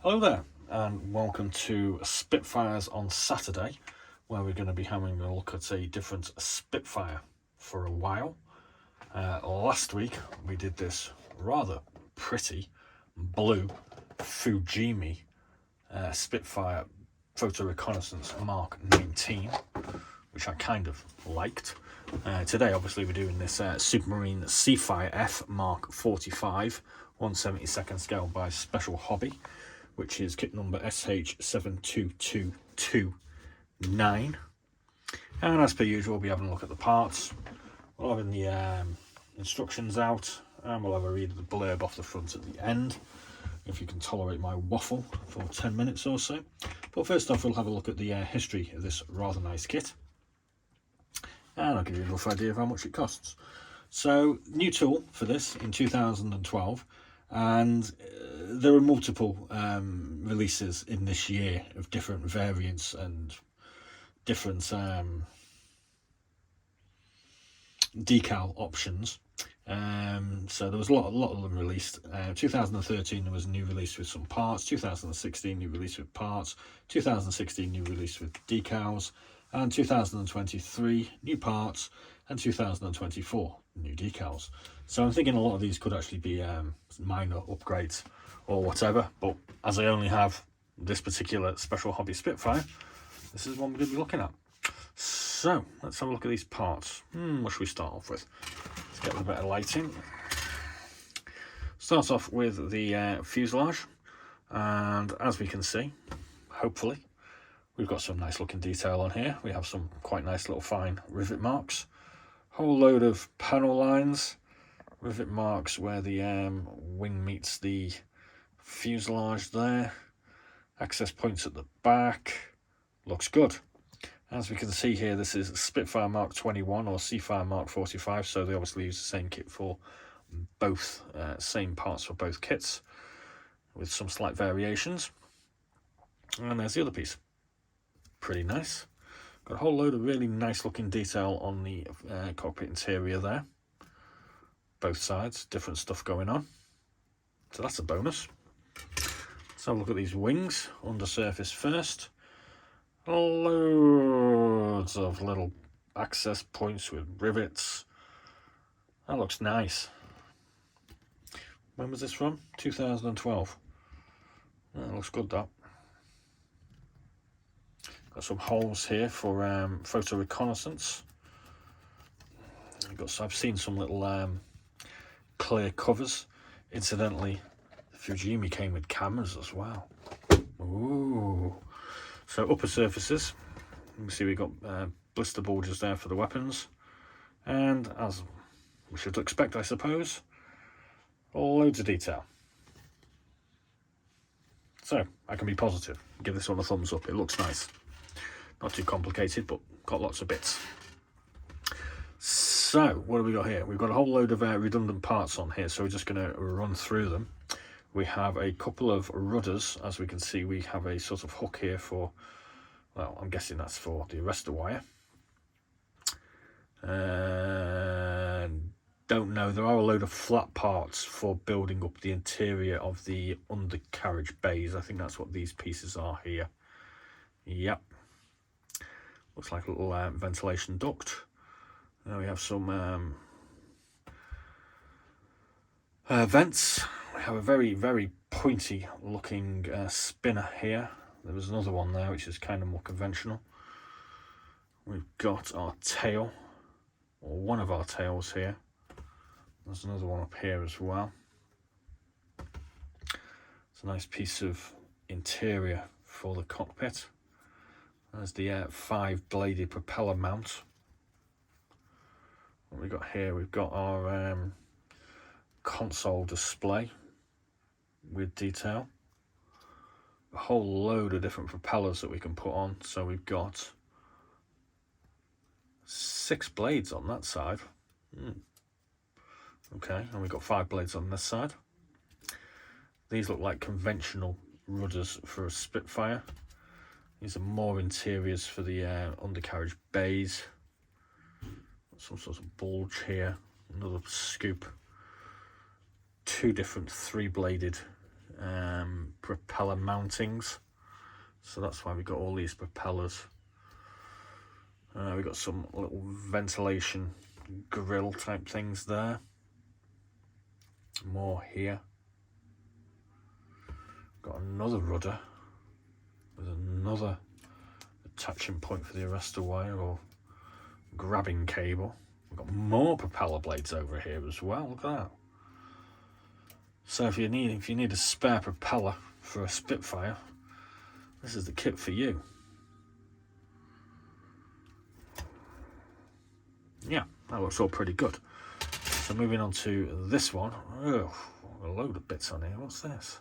Hello there, and welcome to Spitfires on Saturday, where we're going to be having a look at a different Spitfire for a while. Last week we did this rather pretty blue Fujimi Spitfire Photo Reconnaissance Mark 19, which I kind of liked. Today obviously we're doing this Supermarine Seafire F Mark 45 1/72 scale by Special Hobby, which is kit number SH72229. And as per usual, we'll be having a look at the parts. We'll have the instructions out, and we'll have a read of the blurb off the front at the end, if you can tolerate my waffle for 10 minutes or so. But first off, we'll have a look at the history of this rather nice kit, and I'll give you a rough idea of how much it costs. So, new tool for this in 2012, and there are multiple releases in this year of different variants and different decal options. So there was a lot of them released. 2013 there was a new release with some parts, 2016 new release with parts, 2016 new release with decals, and 2023 new parts, and 2024 new decals. So I'm thinking a lot of these could actually be minor upgrades or whatever, but as I only have this particular Special Hobby Spitfire, this is one we're going to be looking at. So let's have a look at these parts. What should we start off with? Let's get a bit of lighting. Start off with the fuselage, and as we can see, hopefully, we've got some nice looking detail on here. We have some quite nice little fine rivet marks, whole load of panel lines, rivet marks where the wing meets the fuselage there, access points at the back. Looks good. As we can see here, this is Spitfire Mark 21 or Seafire Mark 45, so they obviously use the same kit for both, same parts for both kits, with some slight variations. And there's the other piece. Pretty nice. Got a whole load of really nice looking detail on the cockpit interior there. Both sides, different stuff going on. So that's a bonus. Let's have a look at these wings, undersurface first. Loads of little access points with rivets. That looks nice. When was this from? 2012. That looks good, that. Got some holes here for photo reconnaissance. I've seen some little clear covers. Incidentally, the Fujimi came with cameras as well. Ooh. So upper surfaces, you can see we've got blister bulges there for the weapons, and as we should expect, I suppose, loads of detail. So I can be positive, give this one a thumbs up. It looks nice, not too complicated, but got lots of bits. So what have we got here? We've got a whole load of redundant parts on here, so we're just going to run through them. We have a couple of rudders. As we can see, we have a sort of hook here for, well, I'm guessing that's for the arrestor wire. Don't know. There are a load of flat parts for building up the interior of the undercarriage bays. I think that's what these pieces are here. Yep. Looks like a little ventilation duct. Now we have some vents. We have a very, very pointy looking spinner here. There was another one there which is kind of more conventional. We've got our tail, or one of our tails here. There's another one up here as well. It's a nice piece of interior for the cockpit. There's the 5-bladed propeller mount. What we got here? We've got our console display with detail, a whole load of different propellers that we can put on. So we've got 6 blades on that side. Okay, and we've got 5 blades on this side. These look like conventional rudders for a Spitfire. These are more interiors for the undercarriage bays. Some sort of bulge here, another scoop. 2 different 3-bladed propeller mountings. So that's why we got all these propellers. We got some little ventilation grill type things there. More here. Got another rudder with another attaching point for the arrestor wire or grabbing cable. We've got more propeller blades over here as well. Look at that. So if you need a spare propeller for a Spitfire, this is the kit for you. Yeah, that looks all pretty good. So moving on to this one. Oh, a load of bits on here. What's this?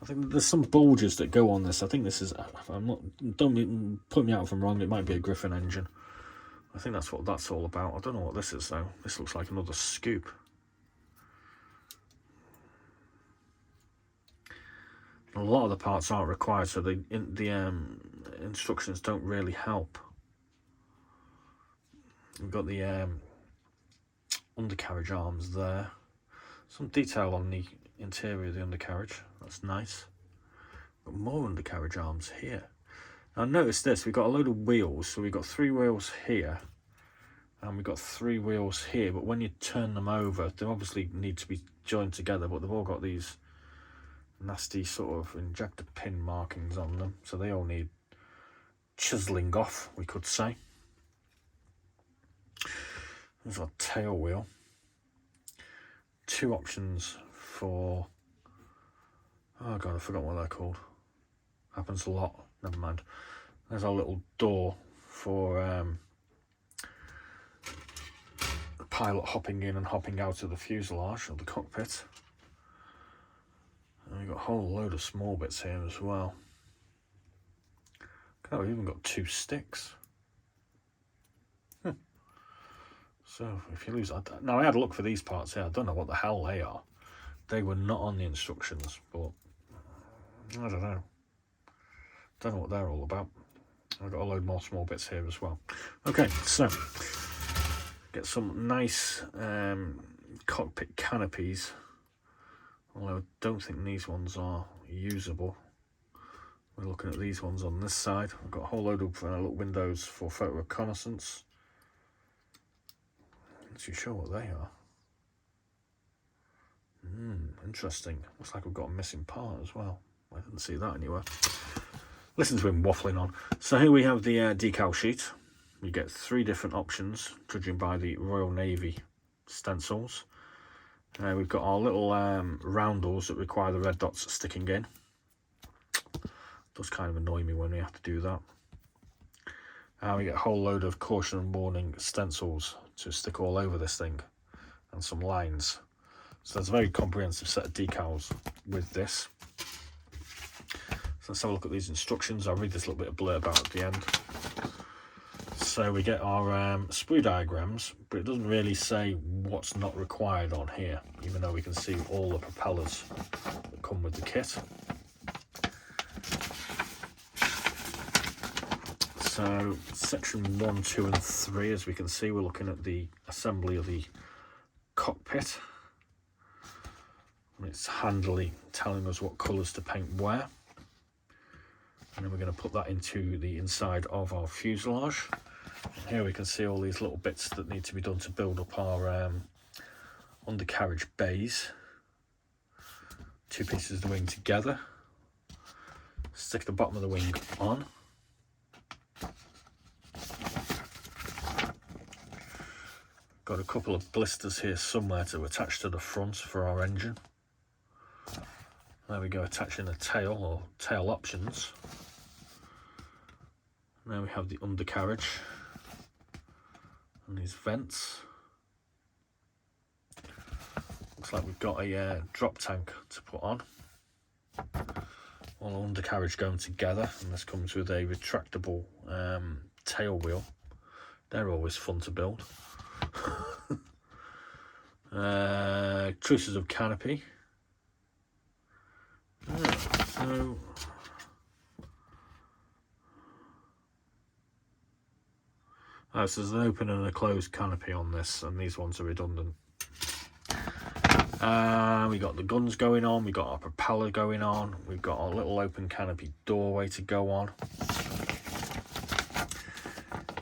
I think there's some bulges that go on this. I think this is, don't put me out if I'm wrong, it might be a Griffin engine. I think that's what that's all about. I don't know what this is though. This looks like another scoop. A lot of the parts aren't required, so the instructions don't really help. We've got the undercarriage arms there. Some detail on the interior of the undercarriage. That's nice. Got more undercarriage arms here. Now notice this, we've got a load of wheels. So we've got 3 wheels here and we've got 3 wheels here, but when you turn them over, they obviously need to be joined together, but they've all got these nasty sort of injector pin markings on them, so they all need chiseling off, we could say. There's our tail wheel. 2 options for, oh god, I forgot what they're called. Happens a lot, never mind. There's our little door for the pilot hopping in and hopping out of the fuselage or the cockpit. And we've got a whole load of small bits here as well. Oh, we've even got 2 sticks. So if you lose, now I had a look for these parts here. I don't know what the hell they are. They were not on the instructions, but I don't know. Don't know what they're all about. I've got a load more small bits here as well. Okay, so get some nice cockpit canopies. Although I don't think these ones are usable. We're looking at these ones on this side. I've got a whole load of little windows for photo reconnaissance. Not too sure what they are. Interesting. Looks like we've got a missing part as well. I didn't see that anywhere. Listen to him waffling on. So here we have the decal sheet. You get 3 different options, judging by the Royal Navy stencils. We've got our little roundels that require the red dots sticking in. Does kind of annoy me when we have to do that. We get a whole load of caution and warning stencils to stick all over this thing, and some lines. So there's a very comprehensive set of decals with this. So let's have a look at these instructions. I'll read this little bit of blurb out at the end. So we get our sprue diagrams, but it doesn't really say what's not required on here, even though we can see all the propellers that come with the kit. So section 1, 2 and 3, as we can see, we're looking at the assembly of the cockpit. And it's handily telling us what colours to paint where. And then we're going to put that into the inside of our fuselage. And here we can see all these little bits that need to be done to build up our undercarriage bays. 2 pieces of the wing together. Stick the bottom of the wing on. Got a couple of blisters here somewhere to attach to the front for our engine. There we go, attaching a tail or tail options. Now we have the undercarriage and these vents. Looks like we've got a drop tank to put on. All undercarriage going together, and this comes with a retractable tail wheel. They're always fun to build. Truces of canopy. So there's an open and a closed canopy on this, and these ones are redundant. We got the guns going on, we got our propeller going on, we've got our little open canopy doorway to go on.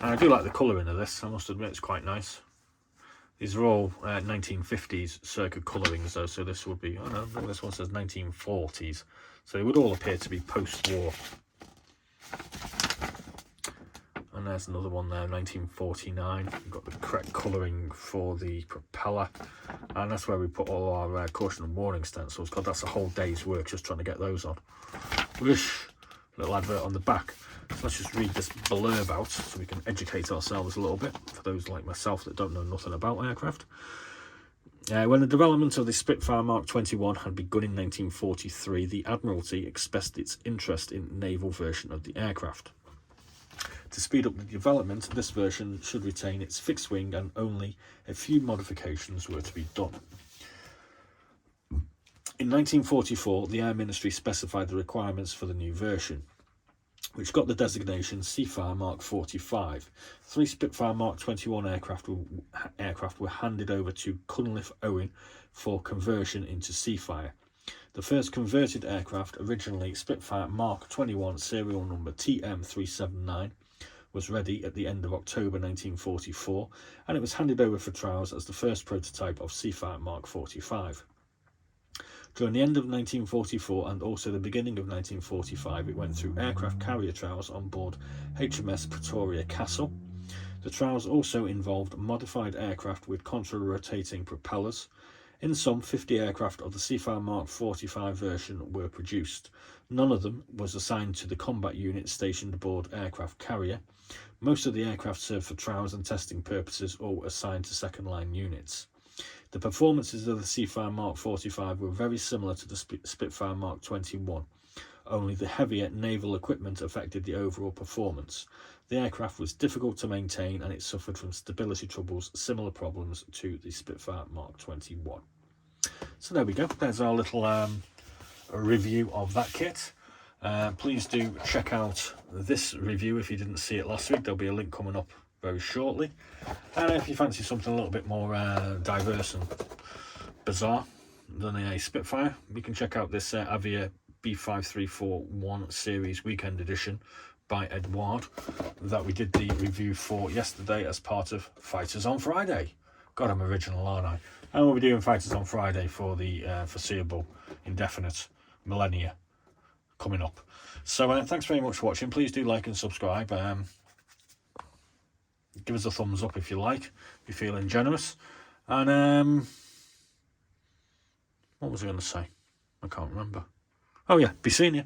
And I do like the colouring of this, I must admit, it's quite nice. These are all 1950s circa colourings though, so this would be, oh no, this one says 1940s, so they would all appear to be post-war. And there's another one there, 1949. We've got the correct colouring for the propeller, and that's where we put all our caution and warning stencils. God, that's a whole day's work just trying to get those on. Whoosh! Little advert on the back. So let's just read this blurb out so we can educate ourselves a little bit, for those like myself that don't know nothing about aircraft. When the development of the Spitfire Mark 21 had begun in 1943, the Admiralty expressed its interest in the naval version of the aircraft. To speed up the development, this version should retain its fixed wing and only a few modifications were to be done. In 1944, the Air Ministry specified the requirements for the new version, which got the designation Seafire Mark 45. 3 Spitfire Mark 21 aircraft were handed over to Cunliffe Owen for conversion into Seafire. The first converted aircraft, originally Spitfire Mark 21 serial number TM379, was ready at the end of October 1944, and it was handed over for trials as the first prototype of Seafire Mark 45. During the end of 1944 and also the beginning of 1945, it went through aircraft carrier trials on board HMS Pretoria Castle. The trials also involved modified aircraft with contra-rotating propellers. In sum, 50 aircraft of the Seafire Mark 45 version were produced. None of them was assigned to the combat unit stationed aboard aircraft carrier. Most of the aircraft served for trials and testing purposes or were assigned to second-line units. The performances of the Seafire Mark 45 were very similar to the Spitfire Mark 21, only the heavier naval equipment affected the overall performance. The aircraft was difficult to maintain and it suffered from stability troubles, similar problems to the Spitfire Mark 21. So there we go, there's our little review of that kit. Please do check out this review if you didn't see it last week. There'll be a link coming up very shortly, and if you fancy something a little bit more diverse and bizarre than a Spitfire, you can check out this Avia B5341 series weekend edition by Edouard that we did the review for yesterday as part of Fighters on Friday. God, I'm original, aren't I? And we'll be doing Fighters on Friday for the foreseeable indefinite millennia coming up. So thanks very much for watching. Please do like and subscribe. Give us a thumbs up if you like, if you're feeling generous. And what was I going to say? I can't remember. Oh yeah, be seeing you.